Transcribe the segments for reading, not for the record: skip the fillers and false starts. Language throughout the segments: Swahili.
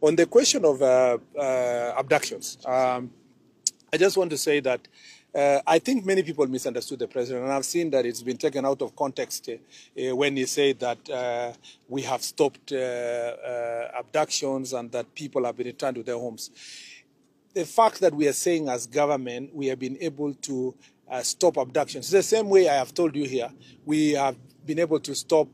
On the question of abductions, I just want to say that I think many people misunderstood the president, and I've seen that it's been taken out of context when he said that we have stopped abductions and that people have been returned to their homes. The fact that we are saying as government we have been able to stop abductions, the same way I have told you here, we have been able to stop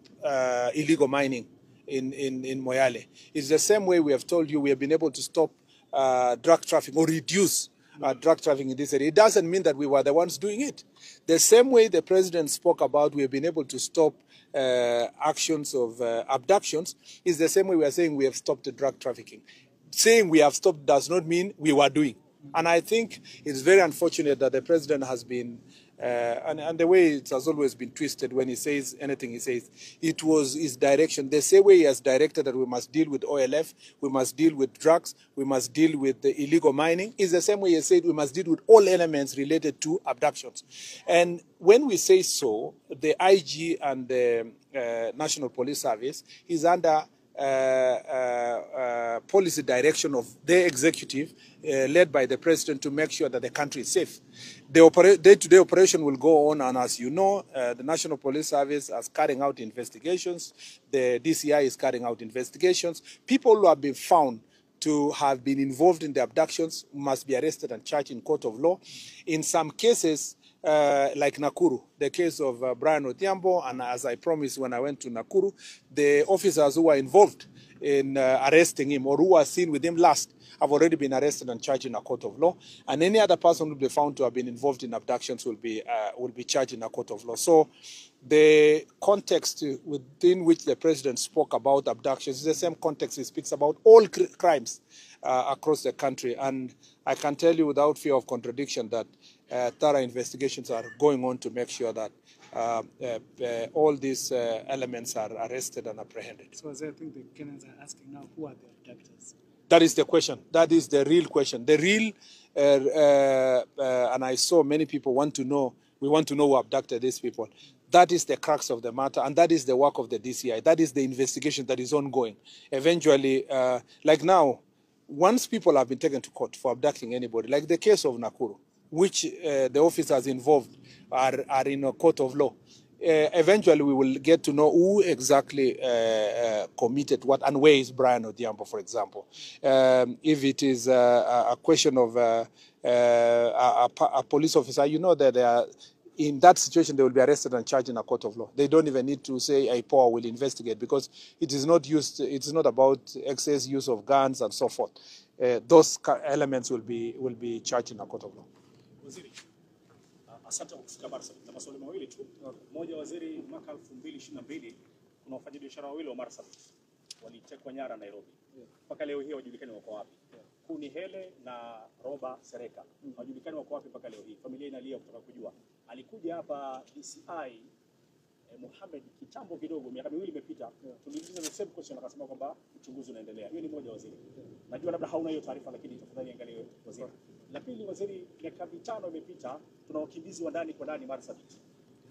illegal mining in Moyale. It's the same way we have told you we have been able to stop drug trafficking or reduce drug trafficking in this area. It doesn't mean that we were the ones doing it. The same way the president spoke about we have been able to stop actions of abductions is the same way we are saying we have stopped the drug trafficking. Saying we have stopped does not mean we were doing. And I think it's very unfortunate that the president has been, and the way it has always been twisted when he says anything he says, it was his direction. The same way he has directed that we must deal with OLF, we must deal with drugs, we must deal with the illegal mining, is the same way he said we must deal with all elements related to abductions. And when we say so, the IG and the National Police Service is under policy direction of the executive led by the president to make sure that the country is safe. The day-to-day operation will go on, and as you know, the National Police Service is carrying out investigations. The DCI is carrying out investigations. People who have been found to have been involved in the abductions must be arrested and charged in court of law. In some cases, like Nakuru, the case of Brian Odhiambo, and as I promised when I went to Nakuru, the officers who were involved in arresting him or who were seen with him last have already been arrested and charged in a court of law. And any other person who will be found to have been involved in abductions will be charged in a court of law. So the context within which the president spoke about abductions is the same context he speaks about all crimes across the country. And I can tell you without fear of contradiction that thorough investigations are going on to make sure that all these elements are arrested and apprehended. So as I think the Kenyans are asking now, who are the abductors? That is the question. That is the real question. The real, and I saw many people want to know, we want to know who abducted these people. That is the crux of the matter, and that is the work of the DCI. That is the investigation that is ongoing. Eventually, like now, once people have been taken to court for abducting anybody, like the case of Nakuru, which the officers involved are in a court of law, eventually we will get to know who exactly committed what and where is Brian Odhiambo, for example. If it is a question of a police officer, you know that they are, in that situation they will be arrested and charged in a court of law. They don't even need to say IPOA will investigate because it is not used. It's not about excess use of guns and so forth. Those elements will be charged in a court of law. Waziri, asante kwa kufika Marsabit. Na maswali mawili tu. Moja, waziri, mwaka 2022 kuna wafanyabiashara wawili wa Marsabit walitekwa nyara Nairobi. Mpaka leo hii hawajulikani wako wapi. Kuni Hele na Roba Sereka hawajulikani wako wapi mpaka leo hii. Familia inalia kutaka kujua. Alikuja hapa DCI Mohamed kitambo kidogo, miaka miwili imepita, tuliuliza the same question, akasema kwamba uchunguzi unaendelea. Hiyo ni moja, waziri. Najua labda hauna hiyo taarifa, lakini tafadhali angalia, waziri. La pili, waziri, miaka mitano imepita, tuna wakimbizi wa ndani kwa ndani Marsabit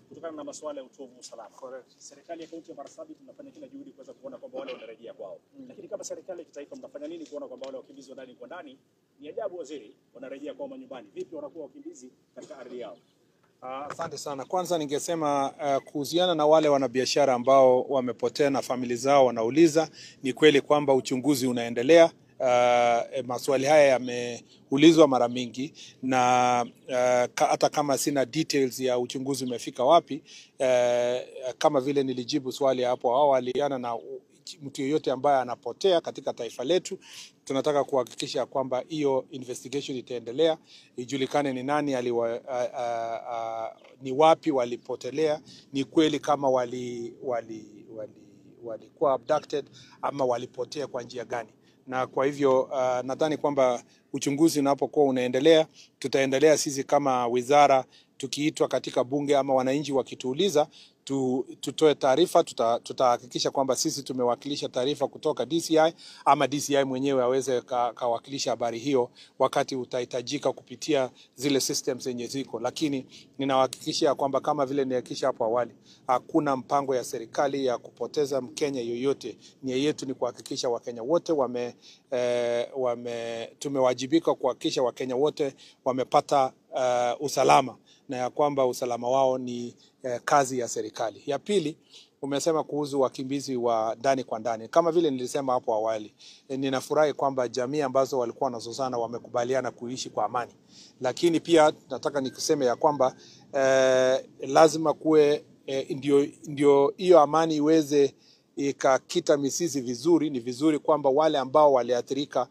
kutokana na masuala ya utovu usalama. Correct. Serikali ya kaunti ya Marsabit mnafanya kila juhudi kuweza kuona kwamba wale wanarejea kwao. Lakini kama serikali ya kitaifa mnafanya nini kuona kwamba wale wakimbizi wa ndani kwa ndani, ni ajabu waziri, wanarejea kwao manyumbani? Vipi wanakuwa wakimbizi katika ardhi yao? Asante sana. Kwanza ningesema kuhusiana na wale wanabiashara ambao wamepotea na familia zao wanauliza, ni kweli kwamba uchunguzi unaendelea. Maswali haya yameulizwa mara mingi na hata kama sina details ya uchunguzi umefika wapi, kama vile nilijibu swali hapo awali, na mtu yeyote ambaye anapotea katika taifa letu, tunataka kuhakikisha kwamba hiyo investigation itaendelea, ijulikane ni nani ni wapi walipotelea, ni kweli kama walikuwa abducted ama walipotea kwa njia gani. Na kwa hivyo nadhani kwamba uchunguzi unapokuwa unaendelea, tutaendelea sisi kama wizara tukiitwa katika bunge ama wananchi wakituuliza, tutoe taarifa. Tutahakikisha kwamba sisi tumewakilisha taarifa kutoka DCI ama DCI mwenyewe aweze kawakilisha habari hiyo wakati utahitajika kupitia zile systems zenye ziko. Lakini ninahakikisha kwamba kama vile nilihakikisha hapo awali, hakuna mpango ya serikali ya kupoteza Mkenya yoyote. Nia yetu ni kuhakikisha Wakenya wote tumewajibika kuhakikisha Wakenya wote wamepata usalama, na ya kwamba usalama wao ni kazi ya serikali. Ya pili, umesema kuhusu wakimbizi wa ndani kwa ndani. Kama vile nilisema hapo awali, ninafurahi kwamba jamii ambazo walikuwa wanazozana wamekubaliana kuishi kwa amani. Lakini pia nataka nikuseme ya kwamba lazima kuwe ndio hiyo amani iweze ikakita mizizi vizuri. Ni vizuri kwamba wale ambao waliathirika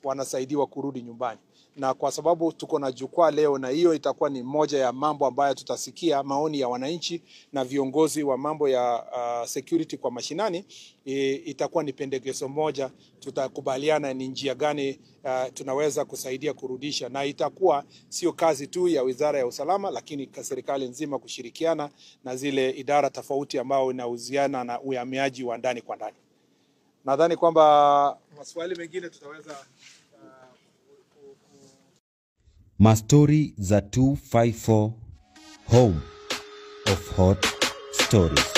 wanasaidiwa kurudi nyumbani. Na kwa sababu tuko na jukwaa leo, na hiyo itakuwa ni moja ya mambo ambayo tutasikia maoni ya wananchi na viongozi wa mambo ya security kwa mashinani, itakuwa ni pendekezo moja. Tutakubaliana ni njia gani tunaweza kusaidia kurudisha, na itakuwa sio kazi tu ya Wizara ya Usalama, lakini serikali nzima kushirikiana na zile idara tofauti ambao inahusiana na uhamiaji wa ndani kwa ndani. Nadhani kwamba maswali mengine tutaweza Mastori za 254, home of hot stories.